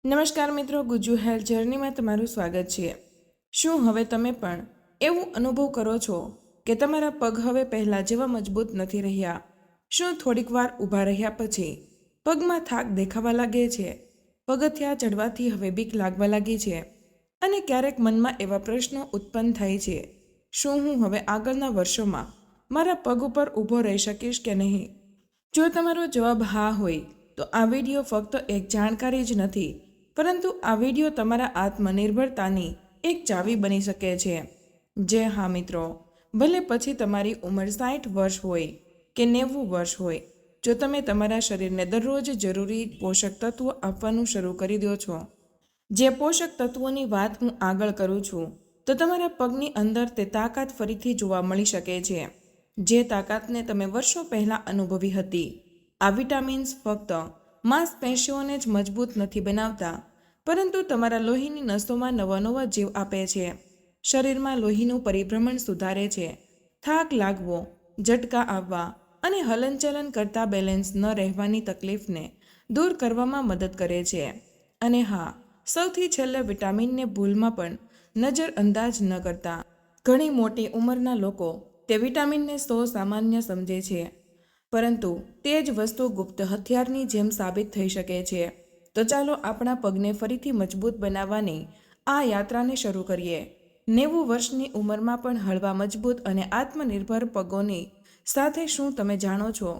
નમસ્કાર મિત્રો, ગુજ્જુ હેલ્થ જર્નીમાં તમારું સ્વાગત છે। શું હવે તમે પણ એવું અનુભવ કરો છો કે તમારા પગ હવે પહેલાં જેવા મજબૂત નથી રહ્યા? શું થોડીક વાર ઊભા રહ્યા પછી પગમાં થાક દેખાવા લાગે છે? પગથિયા ચડવાથી હવે બીક લાગવા લાગી છે અને ક્યારેક મનમાં એવા પ્રશ્નો ઉત્પન્ન થાય છે, શું હું હવે આગળના વર્ષોમાં મારા પગ ઉપર ઊભો રહી શકીશ કે નહીં? જો તમારો જવાબ હા હોય તો આ વિડીયો ફક્ત એક જાણકારી જ નથી, પરંતુ આ વિડીયો તમારા આત્મનિર્ભરતાની એક ચાવી બની શકે છે। જે હા મિત્રો, ભલે પછી તમારી ઉંમર 60 વર્ષ હોય કે 90 વર્ષ હોય, જો તમે તમારા શરીરને દરરોજ જરૂરી પોષક તત્વો આપવાનું શરૂ કરી દો છો, જે પોષક તત્વોની વાત હું આગળ કરું છું, તો તમારા પગની અંદર તે તાકાત ફરીથી જોવા મળી શકે છે, જે તાકાતને તમે વર્ષો પહેલાં અનુભવી હતી। આ વિટામિન્સ ફક્ત માંસપેશીઓને જ મજબૂત નથી બનાવતા, પરંતુ તમારા લોહીની નસોમાં નવા જીવ આપે છે, શરીરમાં લોહીનું પરિભ્રમણ સુધારે છે, થાક લાગવો, ઝટકા આવવા અને હલનચલન કરતા બેલેન્સ ન રહેવાની તકલીફને દૂર કરવામાં મદદ કરે છે। અને હા, સૌથી છેલ્લે વિટામિનને ભૂલમાં પણ નજરઅંદાજ ન કરતા। ઘણી મોટી ઉંમરના લોકો તે વિટામિનને સામાન્ય સમજે છે, પરંતુ તે જ વસ્તુ ગુપ્ત હથિયારની જેમ સાબિત થઈ શકે છે। તો ચાલો આપણા પગને ફરીથી મજબૂત બનાવવાની આ યાત્રાને શરૂ કરીએ। 90 વર્ષની ઉંમરમાં પણ હળવા, મજબૂત અને આત્મનિર્ભર પગોની સાથે શું તમે જાણો છો,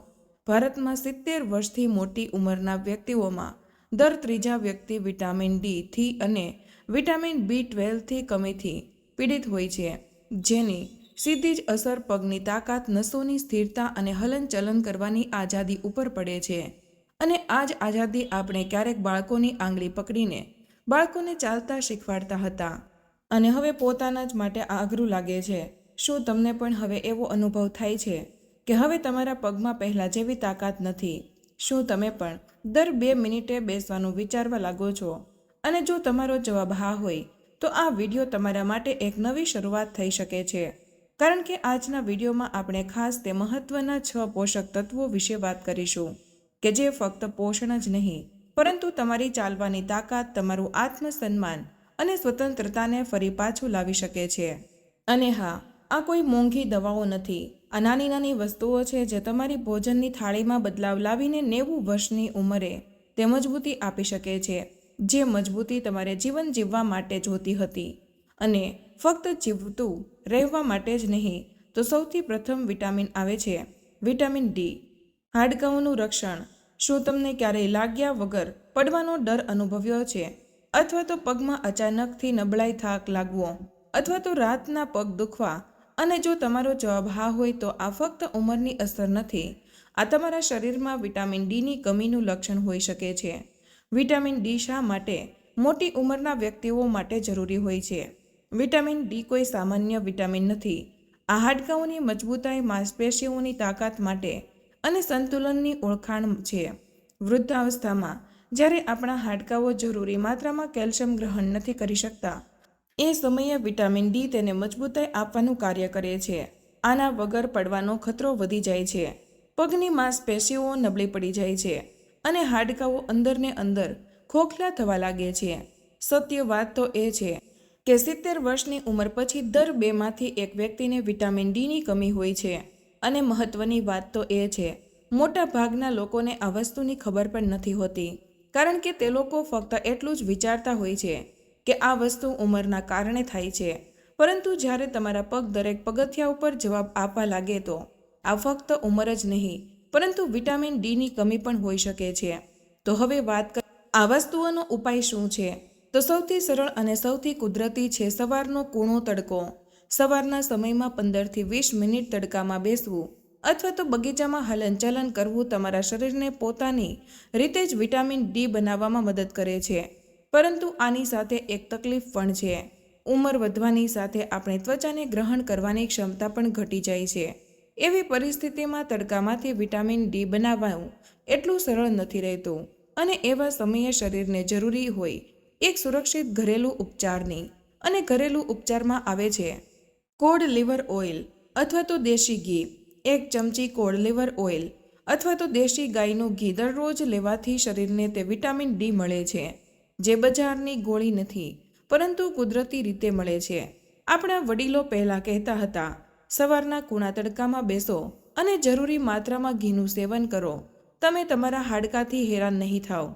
ભારતમાં 70 વર્ષથી મોટી ઉંમરના વ્યક્તિઓમાં દર ત્રીજા વ્યક્તિ વિટામિન ડી થી અને વિટામિન B12 થી કમીથી પીડિત હોય છે, જેની સીધી જ અસર પગની તાકાત, નસોની સ્થિરતા અને હલનચલન કરવાની આઝાદી ઉપર પડે છે। અને આ જ આઝાદી આપણે ક્યારેક બાળકોની આંગળી પકડીને બાળકોને ચાલતા શીખવાડતા હતા, અને હવે પોતાના જ માટે આ અઘરું લાગે છે। શું તમને પણ હવે એવો અનુભવ થાય છે કે હવે તમારા પગમાં પહેલાં જેવી તાકાત નથી? શું તમે પણ દર 2 મિનિટે બેસવાનું વિચારવા લાગો છો? અને જો તમારો જવાબ હા હોય તો આ વિડીયો તમારા માટે એક નવી શરૂઆત થઈ શકે છે, કારણ કે આજના વિડીયોમાં આપણે ખાસ તે મહત્વના 6 પોષક તત્વો વિશે વાત કરીશું કે જે ફક્ત પોષણ જ નહીં, પરંતુ તમારી ચાલવાની તાકાત, તમારું આત્મસન્માન અને સ્વતંત્રતાને ફરી પાછું લાવી શકે છે। અને હા, આ કોઈ મોંઘી દવાઓ નથી, આ નાની નાની વસ્તુઓ છે જે તમારી ભોજનની થાળીમાં બદલાવ લાવીને 90 વર્ષની ઉંમરે તે મજબૂતી આપી શકે છે, જે મજબૂતી તમારે જીવન જીવવા માટે જોતી હતી। અને ફક્ત જીવતું રહેવા માટે જ નહીં, તો સૌથી પ્રથમ વિટામિન આવે છે વિટામિન ડી, હાડકાંઓનું રક્ષણ। શું તમને ક્યારેય લાગ્યા વગર પડવાનો ડર અનુભવ્યો છે, અથવા તો પગમાં અચાનકથી નબળાઈ, થાક લાગવો, અથવા તો રાતના પગ દુખવા? અને જો તમારો જવાબ હા હોય તો આ ફક્ત ઉંમરની અસર નથી, આ તમારા શરીરમાં વિટામિન ડીની કમીનું લક્ષણ હોઈ શકે છે। વિટામિન ડી શા માટે મોટી ઉંમરના વ્યક્તિઓ માટે જરૂરી હોય છે? વિટામિન ડી કોઈ સામાન્ય વિટામિન નથી, આ હાડકાંઓની મજબૂતાઈ, માંસપેશીઓની તાકાત માટે અને સંતુલનની ઓળખાણ છે। વૃદ્ધાવસ્થામાં જ્યારે આપણા હાડકાંઓ જરૂરી માત્રામાં કેલ્શિયમ ગ્રહણ નથી કરી શકતા, એ સમયે વિટામિન ડી તેને મજબૂતાઈ આપવાનું કાર્ય કરે છે। આના વગર પડવાનો ખતરો વધી જાય છે, પગની માંસપેશીઓ નબળી પડી જાય છે અને હાડકાંઓ અંદરને અંદર ખોખલા થવા લાગે છે। સત્ય વાત તો એ છે કે 70 વર્ષની ઉંમર પછી દર 2 માંથી 1 વ્યક્તિને વિટામિન ડીની કમી હોય છે। અને મહત્વની વાત તો એ છે, મોટા ભાગના લોકોને આ વસ્તુની ખબર પણ નથી હોતી, કારણ કે તે લોકો ફક્ત એટલું જ વિચારતા હોય છે કે આ વસ્તુ ઉંમરના કારણે થાય છે, પરંતુ જ્યારે તમારા પગ દરેક પગથિયા ઉપર જવાબ આપવા લાગે તો આ ફક્ત ઉંમર જ નહીં, પરંતુ વિટામિન ડીની કમી પણ હોઈ શકે છે। તો હવે વાત કરીએ આ વસ્તુઓનો ઉપાય શું છે? તો સૌથી સરળ અને સૌથી કુદરતી છે સવારનો કૂણો તડકો। સવારના સમયમાં 15 થી 20 મિનિટ તડકામાં બેસવું અથવા તો બગીચામાં હલનચલન કરવું તમારા શરીરને પોતાની રીતે જ વિટામિન ડી બનાવવામાં મદદ કરે છે। પરંતુ આની સાથે એક તકલીફ પણ છે, ઉંમર વધવાની સાથે આપણી ત્વચાને ગ્રહણ કરવાની ક્ષમતા પણ ઘટી જાય છે। એવી પરિસ્થિતિમાં તડકામાંથી વિટામિન ડી બનાવવું એટલું સરળ નથી રહેતું, અને એવા સમયે શરીરને જરૂરી હોય એક સુરક્ષિત ઘરેલું ઉપચારની। અને ઘરેલું ઉપચારમાં આવે છે કોડ લીવર ઓઇલ અથવા તો દેશી ઘી। 1 ચમચી કોડ લીવર ઓઇલ અથવા તો દેશી ગાયનું ઘી દરરોજ લેવાથી શરીરને તે વિટામિન ડી મળે છે, જે બજારની ગોળી નથી પરંતુ કુદરતી રીતે મળે છે. આપણા વડીલો પહેલાં કહેતા હતા, સવારના કૂણા તડકામાં બેસો અને જરૂરી માત્રામાં ઘીનું સેવન કરો, તમે તમારા હાડકાથી હેરાન નહીં થાઓ.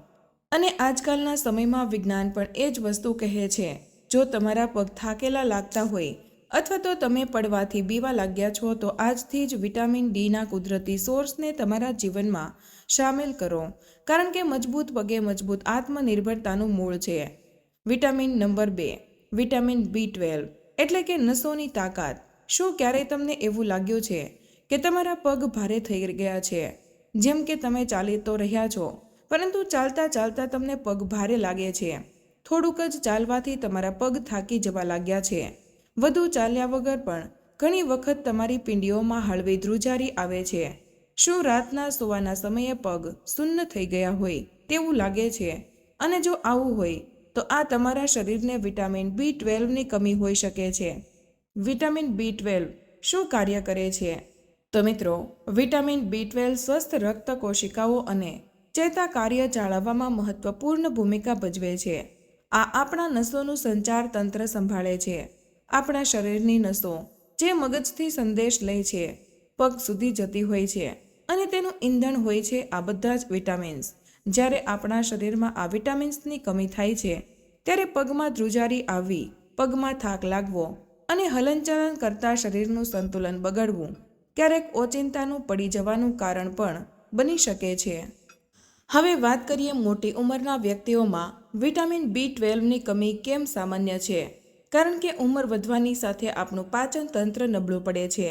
અને આજકાલના સમયમાં વિજ્ઞાન પણ એ જ વસ્તુ કહે છે. જો તમારા પગ થાકેલા લાગતા હોય અથવા તો તમે પડવાથી બીવા લાગ્યા છો તો આજથી જ વિટામિન ડીના કુદરતી સોર્સને તમારા જીવનમાં સામેલ કરો, કારણ કે મજબૂત પગે મજબૂત આત્મનિર્ભરતાનું મૂળ છે. વિટામિન નંબર 2, વિટામિન B12 એટલે કે નસોની તાકાત. શું ક્યારેય તમને એવું લાગ્યું છે કે તમારા પગ ભારે થઈ ગયા છે? જેમ કે તમે ચાલી તો રહ્યા છો પરંતુ ચાલતા ચાલતા તમને પગ ભારે લાગે છે. થોડુંક જ ચાલવાથી તમારા પગ થાકી જવા લાગ્યા છે. વધુ ચાલ્યા વગર પણ ઘણી વખત તમારી પીંડીઓમાં હળવી ધ્રુજારી આવે છે. શું રાતના સૂવાના સમયે પગ સુન્ન થઈ ગયા હોય તેવું લાગે છે? અને જો આવું હોય તો આ તમારા શરીરને વિટામિન B12ની કમી હોઈ શકે છે. વિટામિન B12 શું કાર્ય કરે છે? તો મિત્રો, વિટામિન B12 સ્વસ્થ રક્ત કોશિકાઓ અને ચેતા કાર્ય જાળવવામાં મહત્વપૂર્ણ ભૂમિકા ભજવે છે. આ આપણા નસોનું સંચાર તંત્ર સંભાળે છે. આપણા શરીરની નસો જે મગજથી સંદેશ લે છે, પગ સુધી જતી હોય છે અને તેનું ઈંધણ હોય છે આ બધા જ વિટામિન્સ. જ્યારે આપણા શરીરમાં આ વિટામિન્સની કમી થાય છે ત્યારે પગમાં ધ્રુજારી આવવી, પગમાં થાક લાગવો અને હલનચલન કરતા શરીરનું સંતુલન બગડવું ક્યારેક ઓચિંતાનું પડી જવાનું કારણ પણ બની શકે છે. હવે વાત કરીએ મોટી ઉંમરના વ્યક્તિઓમાં વિટામિન B12ની કમી કેમ સામાન્ય છે. કારણ કે ઉંમર વધવાની સાથે આપણું પાચન તંત્ર નબળું પડે છે.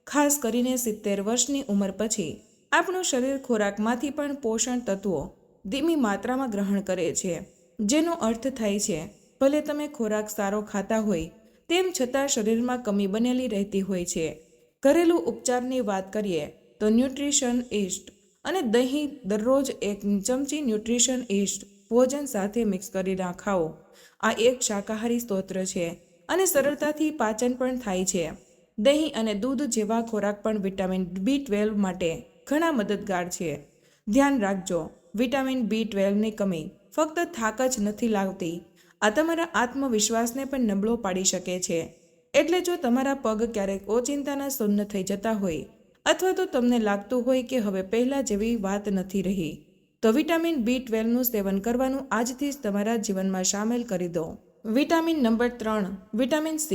ખાસ કરીને 70 વર્ષની ઉંમર પછી આપણું શરીર ખોરાકમાંથી પણ પોષણ તત્વો ધીમી માત્રામાં ગ્રહણ કરે છે. જેનો અર્થ થાય છે ભલે તમે ખોરાક સારો ખાતા હોય તેમ છતાં શરીરમાં કમી બનેલી રહેતી હોય છે. ઘરેલું ઉપચારની વાત કરીએ તો ન્યુટ્રિશન ઈસ્ટ અને દહીં દરરોજ 1 ચમચી ન્યુટ્રિશન ઈસ્ટ ભોજન સાથે મિક્સ કરી ખાઓ. આ એક શાકાહારી સ્ત્રોત છે અને સરળતાથી પાચન પણ થાય છે. દહીં અને દૂધ જેવા ખોરાક પણ વિટામિન B12 માટે ઘણા મદદગાર છે. ધ્યાન રાખજો, વિટામિન B12ની કમી ફક્ત થાક જ નથી લાવતી, આ તમારા આત્મવિશ્વાસને પણ નબળો પાડી શકે છે. એટલે જો તમારા પગ ક્યારેક ઓચિંતાના સુન્ન થઈ જતા હોય અથવા તો તમને લાગતું હોય કે હવે પહેલાં જેવી વાત નથી રહી, તો વિટામિન B12નું સેવન કરવાનું આજથી જ તમારા જીવનમાં સામેલ કરી દો. વિટામિન નંબર 3, વિટામિન C,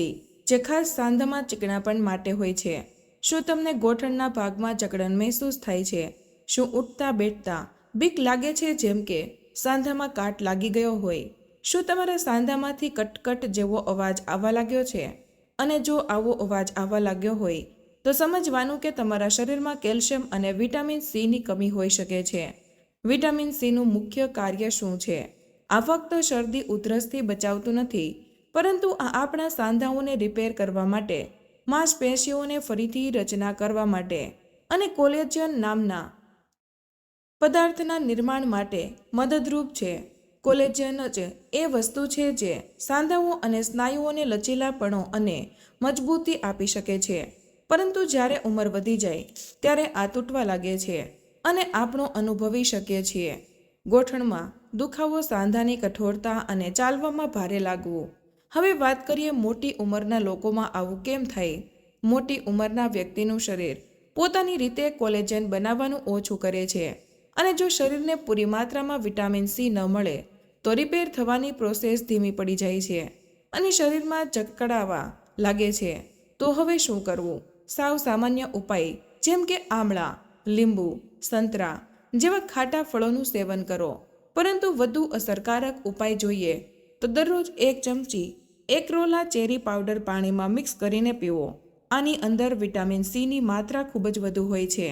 જે ખાસ સાંધામાં ચીકણાપણ માટે હોય છે. શું તમને ગોઠણના ભાગમાં જકડન મહેસૂસ થાય છે? શું ઉઠતા બેઠતા બીક લાગે છે, જેમ કે સાંધામાં કાટ લાગી ગયો હોય? શું તમારા સાંધામાંથી કટકટ જેવો અવાજ આવવા લાગ્યો છે? અને જો આવો અવાજ આવવા લાગ્યો હોય તો સમજવાનું કે તમારા શરીરમાં કેલ્શિયમ અને વિટામિન Cની કમી હોઈ શકે છે. વિટામિન Cનું મુખ્ય કાર્ય શું છે? આ ફક્ત શરદી ઉધરસથી બચાવતું નથી, પરંતુ આ આપણા સાંધાઓને રિપેર કરવા માટે, માંસપેશીઓને ફરીથી રચના કરવા માટે અને કોલેજન નામના પદાર્થના નિર્માણ માટે મદદરૂપ છે. કોલેજન જ એ વસ્તુ છે જે સાંધાઓ અને સ્નાયુઓને લચીલાપણો અને મજબૂતી આપી શકે છે. પરંતુ જ્યારે ઉંમર વધી જાય ત્યારે આ તૂટવા લાગે છે અને આપણો અનુભવી શકીએ છીએ ગોઠણમાં દુખાવો, સાંધાની કઠોરતા અને ચાલવામાં ભારે લાગવું. હવે વાત કરીએ મોટી ઉંમરના લોકોમાં આવું કેમ થાય. મોટી ઉંમરના વ્યક્તિનું શરીર પોતાની રીતે કોલેજન બનાવવાનું ઓછું કરે છે અને જો શરીરને પૂરી માત્રામાં વિટામિન C ન મળે તો રિપેર થવાની પ્રોસેસ ધીમી પડી જાય છે અને શરીરમાં જકડાવા લાગે છે. તો હવે શું કરવું? સાવ સામાન્ય ઉપાય જેમ કે આમળા, લીંબુ, સંતરા જેવા ખાટા ફળોનું સેવન કરો. પરંતુ વધુ અસરકારક ઉપાય જોઈએ તો દરરોજ 1 ચમચી એક્રોલા ચેરી પાવડર પાણીમાં મિક્સ કરીને પીવો. આની અંદર વિટામિન Cની માત્રા ખૂબ જ વધુ હોય છે,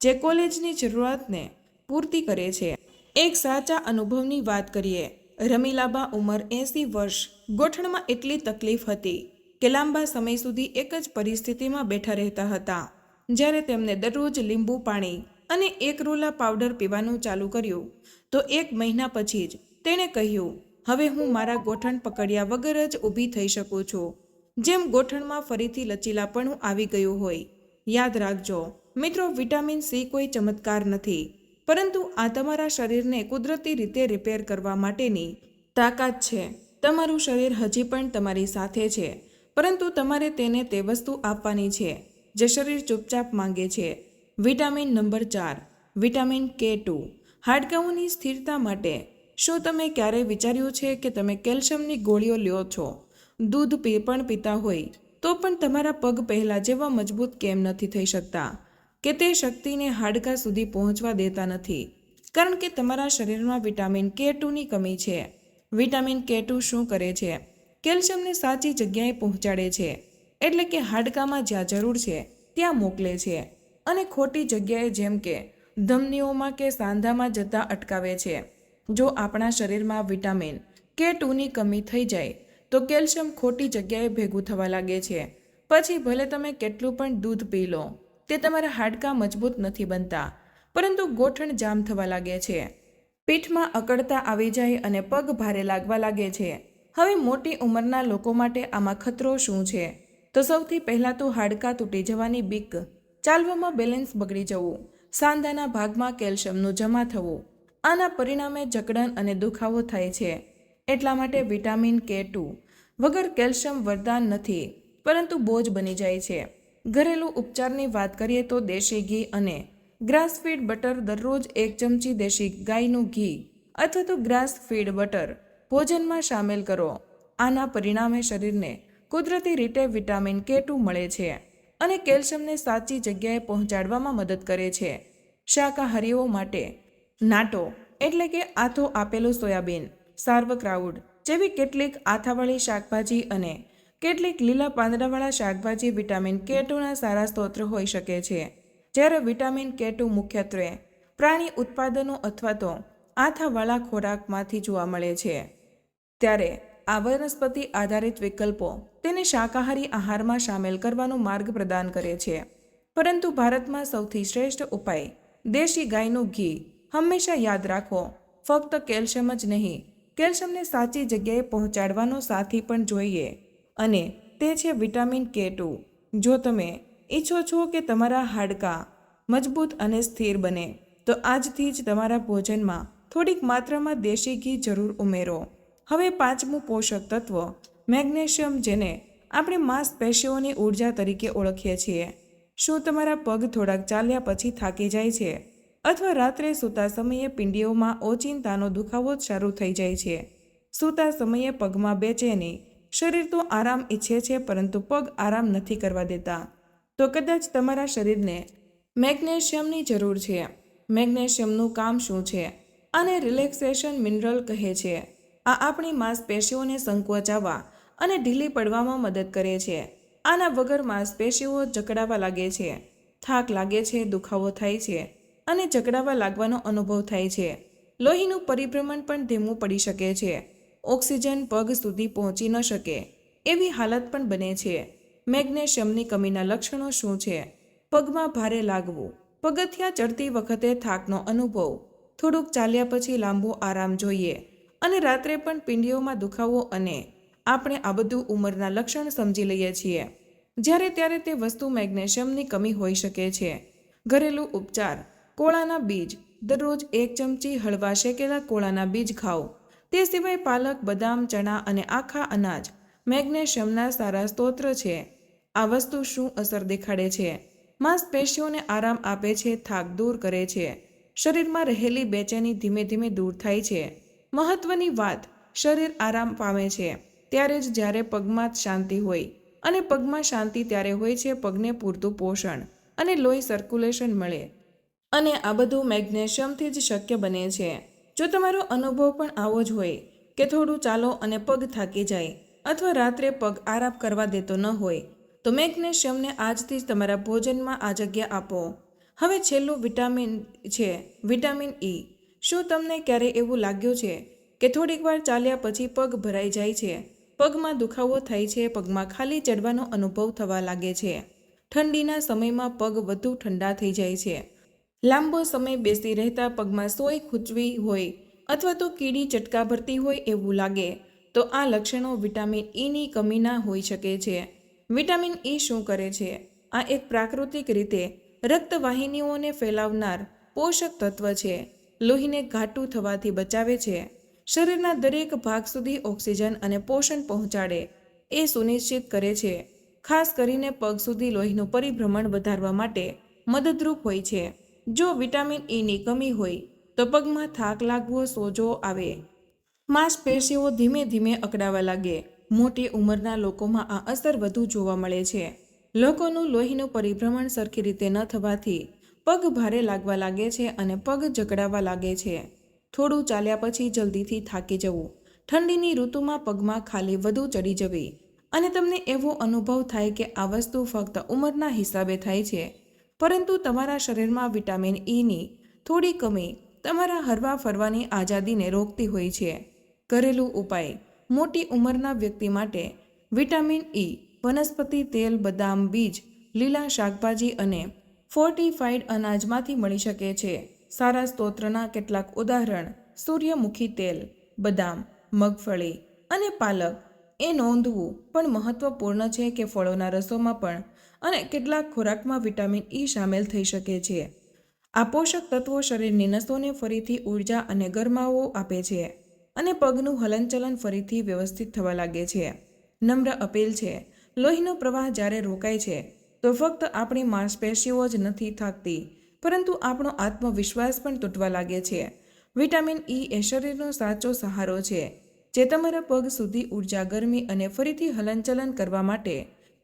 જે કોલેજની જરૂરિયાતને પૂર્તિ કરે છે. એક સાચા અનુભવની વાત કરીએ. રમીલાબા ઉંમર 80 વર્ષ. ગોઠણમાં એટલી તકલીફ હતી કે લાંબા સમય સુધી એક જ પરિસ્થિતિમાં બેઠા રહેતા હતા. જ્યારે તેમને દરરોજ લીંબુ પાણી અને એક્રોલા પાવડર પીવાનું ચાલુ કર્યું તો 1 મહિના પછી જ તેણે કહ્યું, હવે હું મારા ગોઠણ પકડ્યા વગર જ ઊભી થઈ શકું છું. જેમ ગોઠણમાં ફરીથી લચીલાપણું આવી ગયું હોય. યાદ રાખજો મિત્રો, વિટામિન C કોઈ ચમત્કાર નથી, પરંતુ આ તમારા શરીરને કુદરતી રીતે રિપેર કરવા માટેની તાકાત છે. તમારું શરીર હજી પણ તમારી સાથે છે, પરંતુ તમારે તેને તે વસ્તુ આપવાની છે જે શરીર ચૂપચાપ માંગે છે. Vitamin number 4, vitamin K2. હાડકાંઓની સ્થિરતા માટે. શું તમે ક્યારેય વિચાર્યું છે કે તમે કેલ્શિયમની ગોળીઓ લ્યો છો, દૂધ પણ પીતા હોય, તો પણ તમારા પગ પહેલાં જેવા મજબૂત કેમ નથી થઈ શકતા? કે તે શક્તિને હાડકાં સુધી પહોંચવા દેતા નથી કારણ કે તમારા શરીરમાં વિટામિન K2ની કમી છે. વિટામિન K2 શું કરે છે? કેલ્શિયમને સાચી જગ્યાએ પહોંચાડે છે, એટલે કે હાડકામાં જ્યાં જરૂર છે ત્યાં મોકલે છે, અને ખોટી જગ્યાએ જેમ કે ધમનીઓમાં કે સાંધામાં જતા અટકાવે છે. જો આપણા શરીરમાં વિટામિન K2ની કમી થઈ જાય તો કેલ્શિયમ ખોટી જગ્યાએ ભેગું થવા લાગે છે. પછી ભલે તમે કેટલું પણ દૂધ પી લો, તે તમારા હાડકાં મજબૂત નથી બનતા, પરંતુ ગોઠણ જામ થવા લાગે છે, પીઠમાં અકળતા આવી જાય અને પગ ભારે લાગવા લાગે છે. હવે મોટી ઉંમરના લોકો માટે આમાં ખતરો શું છે? તો સૌથી પહેલાં તો હાડકાં તૂટી જવાની બીક, ચાલવામાં બેલેન્સ બગડી જવું, સાંધાના ભાગમાં કેલ્શિયમનું જમા થવું. આના પરિણામે જકડન અને દુખાવો થાય છે. એટલા માટે વિટામિન K2 વગર કેલ્શિયમ વરદાન નથી, પરંતુ બોજ બની જાય છે. ઘરેલું ઉપચારની વાત કરીએ તો દેશી ઘી અને ગ્રાસ ફીડ બટર. દરરોજ 1 ચમચી દેશી ગાયનું ઘી અથવા તો ગ્રાસ ફીડ બટર ભોજનમાં સામેલ કરો. આના પરિણામે શરીરને કુદરતી રીતે વિટામિન K2 મળે છે અને કેલ્શિયમને સાચી જગ્યાએ પહોંચાડવામાં મદદ કરે છે. શાકાહારીઓ માટે નાટો એટલે કે આથો આપેલું સોયાબીન, સાર્વક્રાઉટ જેવી કેટલીક આથાવાળી શાકભાજી અને કેટલીક લીલા પાંદડાવાળા શાકભાજી વિટામિન K2ના સારા સ્ત્રોત હોઈ શકે છે. જ્યારે વિટામિન K2 મુખ્યત્વે પ્રાણી ઉત્પાદનો અથવા તો આથાવાળા ખોરાકમાંથી જોવા મળે છે, ત્યારે આ વનસ્પતિ આધારિત વિકલ્પો તેને શાકાહારી આહારમાં સામેલ કરવાનો માર્ગ પ્રદાન કરે છે. પરંતુ ભારતમાં સૌથી શ્રેષ્ઠ ઉપાય દેશી ગાયનું ઘી. હંમેશા યાદ રાખો, ફક્ત કેલ્શિયમ જ નહીં, કેલ્શિયમને સાચી જગ્યાએ પહોંચાડવાનો સાથી પણ જોઈએ, અને તે છે વિટામિન K2. જો તમે ઈચ્છો છો કે તમારા હાડકાં મજબૂત અને સ્થિર બને, તો આજથી જ તમારા ભોજનમાં થોડીક માત્રામાં દેશી ઘી જરૂર ઉમેરો. હવે 5મું પોષક તત્વ મેગ્નેશિયમ, જેને આપણે માંસપેશીઓની ઊર્જા તરીકે ઓળખીએ છીએ. શું તમારા પગ થોડાક ચાલ્યા પછી થાકી જાય છે, અથવા રાત્રે સૂતા સમયે પિંડીઓમાં ઓચિંતાનો દુખાવો શરૂ થઈ જાય છે? સૂતા સમયે પગમાં બેચેની. શરીર તો આરામ ઈચ્છે છે, પરંતુ પગ આરામ નથી કરવા દેતા. તો કદાચ તમારા શરીરને મેગ્નેશિયમની જરૂર છે. મેગ્નેશિયમનું કામ શું છે? આને રિલેક્સેશન મિનરલ કહે છે. આ આપણી માંસપેશીઓને સંકોચાવા અને ઢીલી પડવામાં મદદ કરે છે. આના વગર માંસપેશીઓ જકડાવા લાગે છે, થાક લાગે છે, દુખાવો થાય છે અને જકડાવા લાગવાનો અનુભવ થાય છે. લોહીનું પરિભ્રમણ પણ ધીમું પડી શકે છે. ઓક્સિજન પગ સુધી પહોંચી ન શકે એવી હાલત પણ બને છે. મેગ્નેશિયમની કમીના લક્ષણો શું છે? પગમાં ભારે લાગવું, પગથિયાં ચડતી વખતે થાકનો અનુભવ, થોડુંક ચાલ્યા પછી લાંબો આરામ જોઈએ, અને રાત્રે પણ પિંડીઓમાં દુખાવો. અને આપણે આ બધું ઉંમરના લક્ષણ સમજી લઈએ છીએ. જ્યારે ત્યારે તે વસ્તુ મેગ્નેશિયમની કમી હોઈ શકે છે. ઘરેલું ઉપચાર. કોળાના બીજ. દરરોજ 1 ચમચી હળવા શેકેલા કોળાના બીજ ખાઓ. તે સિવાય પાલક, બદામ, ચણા અને આખા અનાજ મેગ્નેશિયમના સારા સ્ત્રોત છે. આ વસ્તુ શું અસર દેખાડે છે? માંસપેશીઓને આરામ આપે છે, થાક દૂર કરે છે, શરીરમાં રહેલી બેચેની ધીમે ધીમે દૂર થાય છે. મહત્વની વાત, શરીર આરામ પામે છે ત્યારે જ જ્યારે પગમાં શાંતિ હોય, અને પગમાં શાંતિ ત્યારે હોય છે પગને પૂરતું પોષણ અને લોહી સર્ક્યુલેશન મળે. અને આ બધું મેગ્નેશિયમથી જ શક્ય બને છે. જો તમારો અનુભવ પણ આવો જ હોય કે થોડું ચાલો અને પગ થાકી જાય, અથવા રાત્રે પગ આરામ કરવા દેતો ન હોય, તો મેગ્નેશિયમને આજથી જ તમારા ભોજનમાં આ જગ્યા આપો. હવે છેલ્લું વિટામિન છે વિટામિન E. શું તમને ક્યારે એવું લાગ્યું છે કે થોડીક વાર ચાલ્યા પછી પગ ભરાઈ જાય છે, પગમાં દુખાવો થાય છે, પગમાં ખાલી ચડવાનો અનુભવ થવા લાગે છે? ઠંડીના સમયમાં પગ વધુ ઠંડા થઈ જાય છે, લાંબો સમય બેસી રહેતા પગમાં સોય ખૂંચવી હોય, અથવા તો કીડી ચટકા ભરતી હોય એવું લાગે, તો આ લક્ષણો વિટામિન Eની કમીના હોઈ શકે છે. વિટામિન E શું કરે છે? આ એક પ્રાકૃતિક રીતે રક્તવાહિનીઓને ફેલાવનાર પોષક તત્વ છે. લોહીને ઘાટું થવાથી બચાવે છે, શરીરના દરેક ભાગ સુધી ઓક્સિજન અને પોષણ પહોંચાડે એ સુનિશ્ચિત કરે છે. ખાસ કરીને પગ સુધી લોહીનું પરિભ્રમણ વધારવા માટે મદદરૂપ હોય છે. જો વિટામિન ઈની કમી હોય તો પગમાં થાક લાગવો, સોજો આવે, માંસપેશીઓ ધીમે ધીમે અકળાવા લાગે. મોટી ઉંમરના લોકોમાં આ અસર વધુ જોવા મળે છે. લોકોનું લોહીનું પરિભ્રમણ સરખી રીતે ન થવાથી પગ ભારે લાગવા લાગે છે અને પગ જકડાવા લાગે છે. થોડું ચાલ્યા પછી જલ્દીથી થાકી જવું, ઠંડીની ઋતુમાં પગમાં ખાલી વધુ ચડી જવી અને તમને એવો અનુભવ થાય કે આ વસ્તુ ફક્ત ઉંમરના હિસાબે થાય છે, પરંતુ તમારા શરીરમાં વિટામિન ઈની થોડી કમી તમારા હરવા ફરવાની આઝાદીને રોકતી હોય છે. ઘરેલું ઉપાય: મોટી ઉંમરના વ્યક્તિ માટે વિટામિન ઈ વનસ્પતિ તેલ, બદામ, બીજ, લીલા શાકભાજી અને ફોર્ટિફાઈડ અનાજમાંથી મળી શકે છે. સારા સ્ત્રોતના કેટલાક ઉદાહરણ: સૂર્યમુખી તેલ, બદામ, મગફળી અને પાલક. એ નોંધવું પણ મહત્વપૂર્ણ છે કે ફળોના રસોમાં પણ અને કેટલાક ખોરાકમાં વિટામિન ઈ સામેલ થઈ શકે છે. આ પોષક તત્વો શરીરની નસોને ફરીથી ઊર્જા અને ગરમાવો આપે છે અને પગનું હલનચલન ફરીથી વ્યવસ્થિત થવા લાગે છે. નમ્ર અપીલ છે: લોહીનો પ્રવાહ જ્યારે રોકાય છે તો ફક્ત આપણી માંસપેશીઓ જ નથી થાકતી, પરંતુ આપણો આત્મવિશ્વાસ પણ તૂટવા લાગે છે. વિટામિન ઈ એ શરીરનો સાચો સહારો છે જે તમારા પગ સુધી ઊર્જા, ગરમી અને ફરીથી હલનચલન કરવા માટે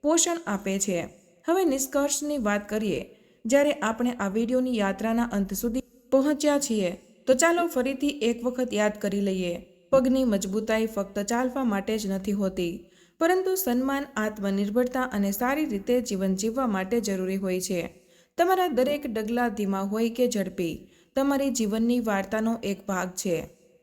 પોષણ આપે છે. હવે નિષ્કર્ષની વાત કરીએ. જ્યારે આપણે આ વિડીયોની યાત્રાના અંત સુધી પહોંચ્યા છીએ તો ચાલો ફરીથી એક વખત યાદ કરી લઈએ. પગની મજબૂતાઈ ફક્ત ચાલવા માટે જ નથી હોતી, પરંતુ સન્માન, આત્મનિર્ભરતા અને સારી રીતે જીવન જીવવા માટે જરૂરી હોય છે. તમારા દરેક ડગલા, ધીમા હોય કે ઝડપી, તમારી જીવનની વાર્તાનો એક ભાગ છે.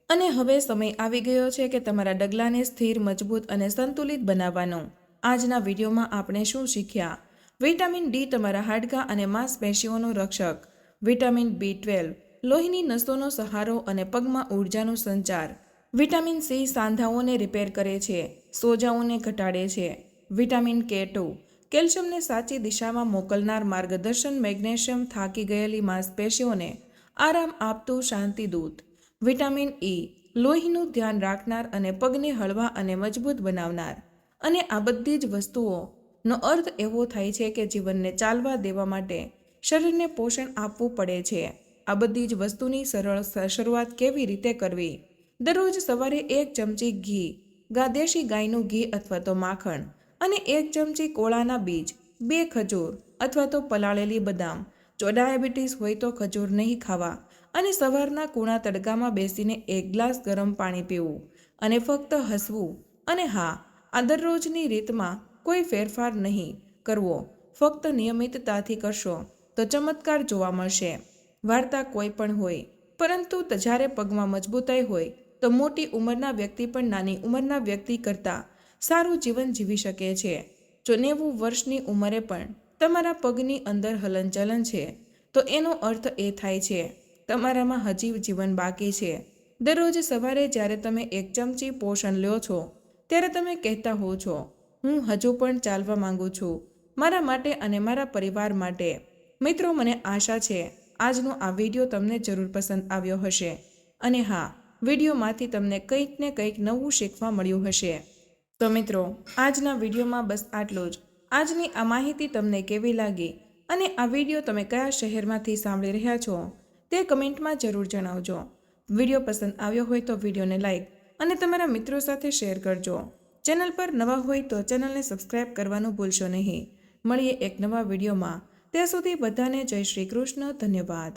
અને હવે સમય આવી ગયો છે કે તમારા ડગલાને સ્થિર, મજબૂત અને સંતુલિત બનાવવાનો. આજના વિડીયોમાં આપણે શું શીખ્યા? વિટામિન ડી તમારા હાડકાં અને માંસપેશીઓનું રક્ષક. વિટામિન બી12 લોહીની નસોનો સહારો અને પગમાં ઊર્જાનો સંચાર. વિટામિન સી સાંધાઓને રિપેર કરે છે, સોજાઓને ઘટાડે છે. વિટામિન કે2 કેલ્શિયમને સાચી દિશામાં મોકલનાર માર્ગદર્શન. મેગ્નેશિયમ થાકી ગયેલી માંસપેશીઓને આરામ આપતું શાંતિદૂત. વિટામિન ઈ લોહીનું ધ્યાન રાખનાર અને પગને હળવા અને મજબૂત બનાવનાર. અને આ બધી જ વસ્તુઓનો અર્થ એવો થાય છે કે જીવનને ચાલવા દેવા માટે શરીરને પોષણ આપવું પડે છે. આ બધી જ વસ્તુની સરળ શરૂઆત કેવી રીતે કરવી? દરરોજ સવારે 1 ચમચી ઘી, દેશી ગાયનું ઘી અથવા તો માખણ અને 1 ચમચી કોળાના બીજ, 2 ખજૂર અથવા તો પલાળેલી બદામ. જો ડાયાબિટીસ હોય તો ખજૂર નહીં ખાવા. અને સવારના કૂણા તડકામાં બેસીને 1 ગ્લાસ ગરમ પાણી પીવું અને ફક્ત હસવું. અને હા, આ દરરોજની રીતમાં કોઈ ફેરફાર નહીં કરવો, ફક્ત નિયમિતતાથી કરશો તો ચમત્કાર જોવા મળશે. વાર્તા કોઈ પણ હોય, પરંતુ જ્યારે પગમાં મજબૂતાઈ હોય તો મોટી ઉંમરના વ્યક્તિ પણ નાની ઉંમરના વ્યક્તિ કરતાં સારું જીવન જીવી શકે છે. જો 90 વર્ષની ઉંમરે પણ તમારા પગની અંદર હલનચલન છે તો એનો અર્થ એ થાય છે તમારામાં હજી જીવન બાકી છે. દરરોજ સવારે જ્યારે તમે 1 ચમચી પોષણ લ્યો છો ત્યારે તમે કહેતા હો છો, હું હજુ પણ ચાલવા માંગુ છું, મારા માટે અને મારા પરિવાર માટે. મિત્રો, મને આશા છે આજનો આ વિડીયો તમને જરૂર પસંદ આવ્યો હશે. અને હા, વિડીયોમાંથી તમને કંઈક ને કંઈક નવું શીખવા મળ્યું હશે. તો મિત્રો, આજના વિડીયોમાં બસ આટલું જ. આજની આ માહિતી તમને કેવી લાગી અને આ વિડીયો તમે કયા શહેરમાંથી સાંભળી રહ્યા છો તે કમેન્ટમાં જરૂર જણાવજો. વિડીયો પસંદ આવ્યો હોય તો વિડીયોને લાઈક અને તમારા મિત્રો સાથે શેર કરજો. ચેનલ પર નવા હોય તો ચેનલને સબસ્ક્રાઈબ કરવાનું ભૂલશો નહીં. મળીએ એક નવા વિડીયોમાં. ત્યાં સુધી બધાને જય શ્રી કૃષ્ણ. ધન્યવાદ.